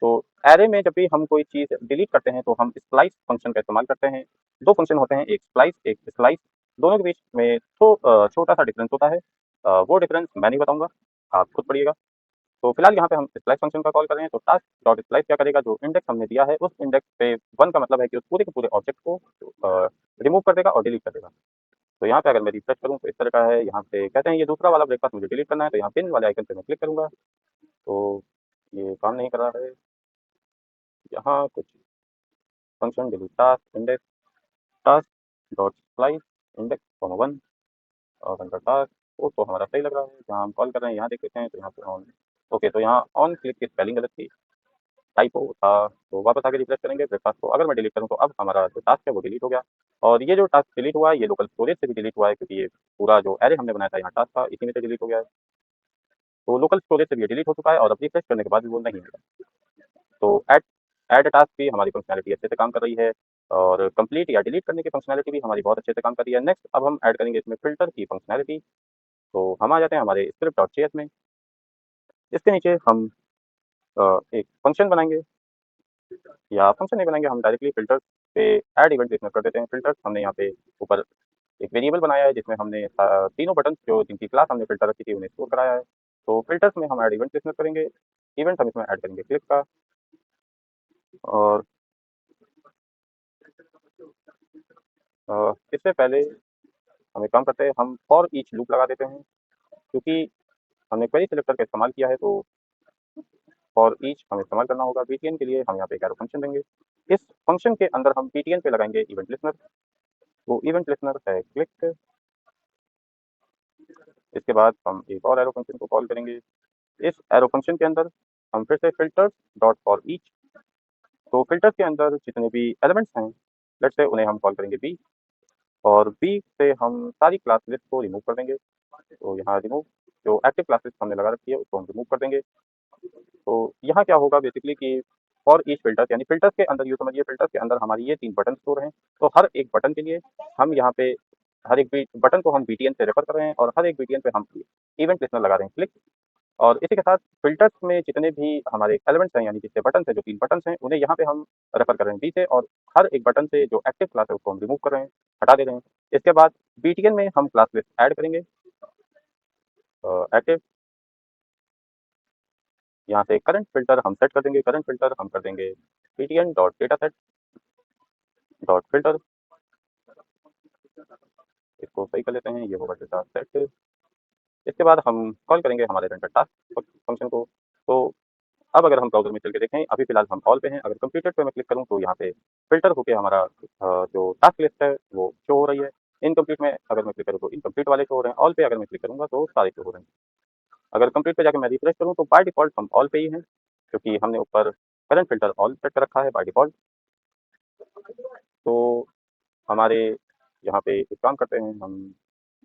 तो एरे में जब भी हम कोई चीज़ डिलीट करते हैं, तो हम स्प्लाइस फंक्शन का इस्तेमाल करते हैं। दो फंक्शन होते हैं, एक स्प्लाइस एक स्लाइस। दोनों के बीच में छोटा सा डिफरेंस होता है। वो डिफरेंस मैं नहीं बताऊंगा, आप खुद पढ़िएगा। तो फिलहाल यहाँ पे हम स्प्लाइस फंक्शन का कॉल कर रहे हैं। तो टास्क डॉट स्प्लाइस क्या करेगा, जो इंडेक्स हमने दिया है, उस इंडेक्स पे 1 का मतलब है कि उस पूरे के पूरे ऑब्जेक्ट को रिमूव कर देगा और डिलीट कर देगा। तो यहाँ पे अगर मैं रिफ्रेश करूँ, तो इस तरह का है। यहाँ पे कहते हैं ये दूसरा वाला ब्रेकफास्ट मुझे डिलीट करना है, तो यहाँ पिन वाले आइकन पे मैं क्लिक करूँगा, तो ये काम नहीं कर रहा है। यहाँ कुछ function delete task index task dot splice index comma 1 और अंडर टास्क। वो तो हमारा सही लग रहा है, जहाँ हम कॉल कर रहे हैं यहाँ देख लेते हैं। तो यहाँ पे ऑन, ओके, तो यहाँ ऑन क्लिक की स्पेलिंग गलत थी, टाइपो था। तो वापस आके रिफ्रेश करेंगे ब्रेकफास्ट को। अगर मैं डिलीट करूँ, तो अब हमारा जो टास्क है वो डिलीट हो गया। और ये जो टास्क डिलीट हुआ है, ये लोकल स्टोरेज से भी डिलीट हुआ है, क्योंकि ये पूरा जो एरे हमने बनाया था यहाँ टास्क था, इसी में से डिलीट हो गया है। तो लोकल स्टोरेज से भी ये डिलीट हो चुका है, और अब रिफ्रेश करने के बाद भी वो नहीं है। तो ऐड ऐड टास्क भी हमारी फंक्शनैलिटी अच्छे से काम कर रही है, और कंप्लीट या डिलीट करने की फंक्शनैलिटी भी हमारी बहुत अच्छे से काम कर रही है। नेक्स्ट अब हम ऐड करेंगे इसमें फ़िल्टर की फंक्शनैलिटी। तो हम आ जाते हैं हमारे स्क्रिप्ट डॉट जेएस में। इसके नीचे हम एक फंक्शन बनाएंगे। या फंक्शन नहीं बनाएंगे, हम डायरेक्टली फ़िल्टर पे ऐड इवेंट लिस्टनर कर देते हैं। फ़िल्टर्स हमने यहाँ पे ऊपर एक वेरिएबल बनाया है जिसमें हमने तीनों बटन्स जो जिनकी क्लास हमने फ़िल्टर रखी थी उन्हें स्टोर कराया है। तो फ़िल्टर्स में हम ऐड इवेंट लिस्टनर करेंगे, इवेंट हम इसमें ऐड करेंगे क्लिक का। और इससे पहले हम एक काम करते हैं, हम फॉर ईच लूप लगा देते हैं, क्योंकि हमने क्वेरी सिलेक्टर का इस्तेमाल किया है तो फॉर ईच हमें इस्तेमाल करना होगा। बीटीएन के लिए हम यहाँ पे एक एरो फंक्शन देंगे। इस फंक्शन के अंदर हम बीटीएन पे लगाएंगे इवेंट लिस्टनर। वो इवेंट लिस्टनर है क्लिक। इसके बाद हम एक और एरो फंक्शन को कॉल करेंगे। इस एरो फंक्शन के अंदर हम फिर से फिल्टर्स डॉट फॉर ईच, तो फिल्टर के अंदर जितने भी एलिमेंट्स हैं लेट्स से उन्हें हम कॉल करेंगे बी, और बी से हम सारी क्लास लिस्ट को रिमूव कर देंगे। तो यहाँ रिमूव जो एक्टिव क्लास लिस्ट हमने लगा रखी है उसको हम रिमूव कर देंगे। तो यहाँ क्या होगा बेसिकली कि फॉर ईच फिल्टर्स, यानी फिल्टर्स के अंदर यूँ समझिए फिल्टर्स के अंदर हमारी ये 3 बटन स्टोर हैं। तो हर एक बटन के लिए हम यहाँ पे हर एक बटन को हम बीटीएन से रेफर कर रहे हैं और हर एक बीटीएन पे हम इवेंट लिस्टनर लगा रहे हैं क्लिक। और इसी के साथ फ़िल्टर्स में जितने भी हमारे एलिमेंट्स हैं, यानी जितने बटन्स हैं, जो 3 बटन्स हैं, उन्हें यहाँ पे हम रेफ़र कर रहे हैं बी से, और हर एक बटन से जो एक्टिव क्लास है उसको हम रिमूव कर रहे हैं, हटा दे रहे हैं। इसके बाद बीटीएन में हम क्लास लिस्ट ऐड करेंगे एक्टिव। यहाँ से करंट फ़िल्टर हम सेट कर देंगे, करंट फ़िल्टर हम कर देंगे BTN dot dataset dot filter. इसको सही कर लेते हैं, ये होगा डेटा सेट। इसके बाद हम कॉल करेंगे हमारे रेंडर टास्क फंक्शन को। तो अब अगर हम ब्राउज़र में चल के देखें, अभी फ़िलहाल हम ऑल पे हैं। अगर कंप्लीटेड पे मैं क्लिक करूँ तो यहाँ पे फ़िल्टर होके हमारा जो टास्क लिस्ट है वो शो हो रही है। इनकम्प्लीट में अगर मैं क्लिक करूँ तो इनकम्प्लीट वाले शो हो रहे हैं। ऑल पे अगर मैं क्लिक करूँगा तो सारे शो हो रहे हैं। अगर कंप्लीट पे जाके मैं रिफ्रेश करूँ तो बाय डिफ़ॉल्ट हम ऑल पे ही हैं, क्योंकि हमने ऊपर करंट फ़िल्टर ऑल सेट कर रखा है बाय डिफ़ॉल्ट। तो हमारे यहाँ पे एक काम करते हैं, हम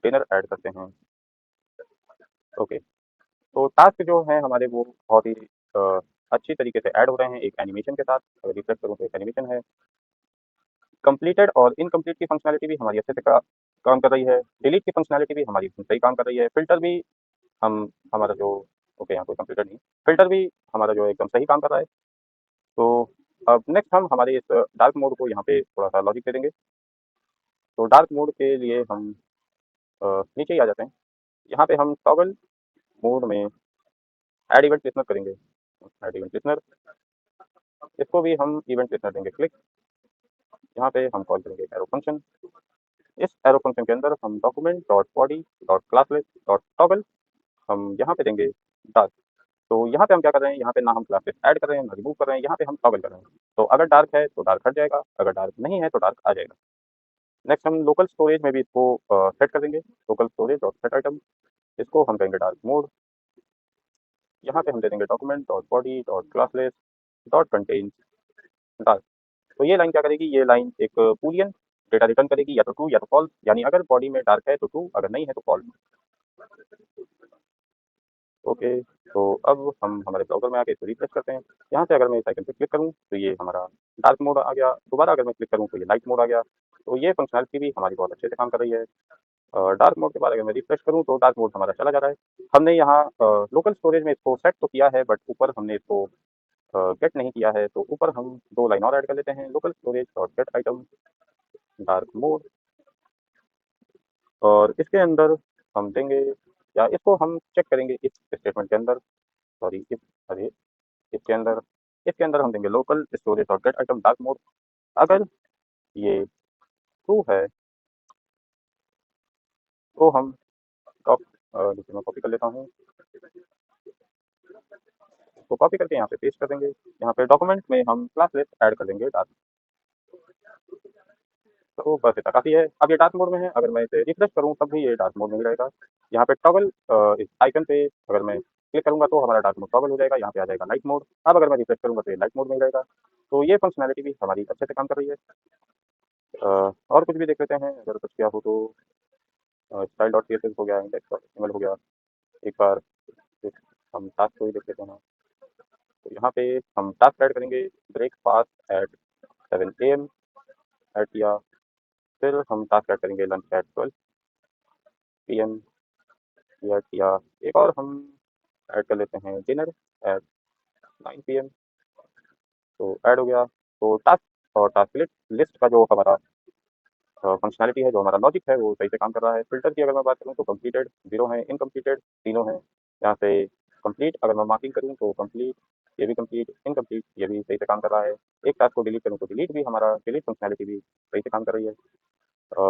डिनर ऐड करते हैं। ओके, तो टास्क जो हैं हमारे वो बहुत ही अच्छी तरीके से ऐड हो रहे हैं एक एनिमेशन के साथ। अगर रिफ्रेश करूँ तो एक एनिमेशन है। कंप्लीटेड और इनकम्प्लीट की फंक्शनैलिटी भी हमारी अच्छे से काम कर रही है। डिलीट की फंक्शनैलिटी भी हमारी सही काम कर रही है। फ़िल्टर भी हम हमारा जो ओके यहाँ कोई कंप्लीटेड नहीं, फ़िल्टर भी हमारा जो है एकदम सही काम कर रहा है। तो अब नेक्स्ट हम हमारे इस डार्क मोड को यहाँ पे थोड़ा-सा लॉजिक दे देंगे। तो डार्क मोड के लिए हम नीचे ही आ जाते हैं। यहाँ पे हम टॉगल मोड में ऐड इवेंट लिस्टनर करेंगे। ऐड इवेंट लिस्टनर, इसको भी हम इवेंट लिस्टनर देंगे क्लिक। यहाँ पे हम कॉल करेंगे एरो फंक्शन। इस एरो फंक्शन के अंदर हम document dot body dot classless dot toggle हम यहाँ पे देंगे डार्क। तो यहाँ पे हम क्या कर रहे हैं, यहाँ पे ना हम क्लासेस ऐड कर रहे हैं ना रिमूव कर रहे हैं, यहाँ पे हम टॉगल कर रहे हैं। तो अगर डार्क है तो डार्क हट जाएगा, अगर डार्क नहीं है तो डार्क आ जाएगा। नेक्स्ट हम लोकल स्टोरेज में भी इसको सेट कर देंगे। Local storage dot set item, इसको हम कहेंगे डार्क मोड। यहाँ पे हम दे देंगे document dot body dot classless dot contain dark. तो ये लाइन क्या करेगी, ये लाइन एक बूलियन डेटा रिटर्न करेगी, या तो ट्रू या तो फॉल्स, यानी अगर बॉडी में डार्क है तो ट्रू, अगर नहीं है तो फॉल्स। ओके, तो अब हम हमारे ब्राउज़र में आके इसको रिफ्रेश करते हैं। यहाँ से अगर मैं इस आइकन पे क्लिक करूँ तो ये हमारा डार्क मोड आ गया। दोबारा अगर मैं क्लिक करूँ तो ये लाइट मोड आ गया। तो ये फंक्शनैलिटी भी हमारी बहुत अच्छे से काम कर रही है। डार्क मोड के बाद अगर मैं रिफ्रेश करूँ तो डार्क मोड हमारा चला जा रहा है। हमने यहाँ लोकल स्टोरेज में इसको सेट तो किया है, बट ऊपर हमने इसको गेट नहीं किया है। तो ऊपर हम 2 लाइन और ऐड कर लेते हैं, local storage dot gate item dark mode, और इसके अंदर हम देंगे, या इसको हम चेक करेंगे इस स्टेटमेंट के अंदर। सॉरी, इस अरे इसके अंदर इसके अंदर हम देंगे local storage dot gate item dark mode. अगर ये ट्रू है तो हम कॉप देखिए मैं कॉपी कर लेता हूँ। इसको कॉपी करके यहाँ पे पेस्ट कर देंगे। यहाँ पे डॉक्यूमेंट में हम क्लास लिस्ट ऐड कर देंगे डार्क। तो बस इतना काफ़ी है। अब ये डार्क मोड में है, अगर मैं इसे रिफ्रेश करूँ तब भी ये डार्क मोड में ही रहेगा। यहाँ पे टॉगल इस आइकन पे अगर मैं क्लिक करूँगा तो हमारा डार्क मोड टॉगल हो जाएगा, यहाँ पे आ जाएगा लाइट मोड। अब अगर मैं रिफ्रेश करूँगा तो ये लाइट मोड में ही रहेगा। तो ये फंक्शनैलिटी भी हमारी अच्छे से काम कर रही है। और कुछ भी देख लेते हैं, अगर कुछ किया हो तो स्टाइल डॉट सीएसएस हो गया, इंडेक्स डॉट एचटीएमएल हो गया। एक बार एक हम टास्क को ही देख लेते हैं। तो यहाँ पे हम टास्क ऐड करेंगे, ब्रेकफास्ट एट 7 AM ऐड किया। फिर हम टास्क ऐड करेंगे लंच एट 12 PM, ये ऐड किया। एक और हम ऐड कर लेते हैं डिनर एट 9 PM। तो ऐड हो गया। तो टास्क और टास्क लिस्ट का जो हमारा फंक्शनैलिटी है, जो हमारा लॉजिक है, वो सही से काम कर रहा है। फ़िल्टर की अगर मैं बात करूँ तो कंप्लीटेड 0 है, इनकम्प्लीटेड तीनों हैं। यहाँ पे कंप्लीट अगर मैं मार्किंग करूँ तो कंप्लीट, ये भी कंप्लीट, इनकम्प्लीट ये भी सही से काम कर रहा है। एक टास्क को डिलीट करूँ तो डिलीट भी हमारा डिलीट फंक्शनैलिटी भी सही से काम कर रही है।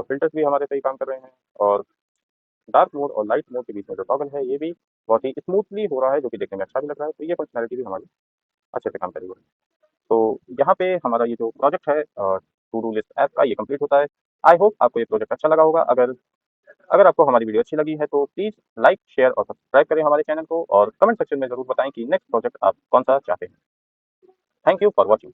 फ़िल्टर्स भी हमारे सही काम कर रहे हैं और डार्क मोड और लाइट मोड के बीच में जो टॉगल है, ये भी बहुत ही स्मूथली हो रहा है, जो कि देखने में अच्छा भी लग रहा है। तो ये फंक्शनैलिटी भी हमारी अच्छे से काम कर रही है। तो यहाँ पे हमारा ये जो प्रोजेक्ट है टू डू लिस्ट ऐप का, ये कंप्लीट होता है। आई होप आपको ये प्रोजेक्ट अच्छा लगा होगा। अगर अगर आपको हमारी वीडियो अच्छी लगी है तो प्लीज़ लाइक, शेयर और सब्सक्राइब करें हमारे चैनल को और कमेंट सेक्शन में ज़रूर बताएं कि नेक्स्ट प्रोजेक्ट आप कौन सा चाहते हैं। Thank you for watching.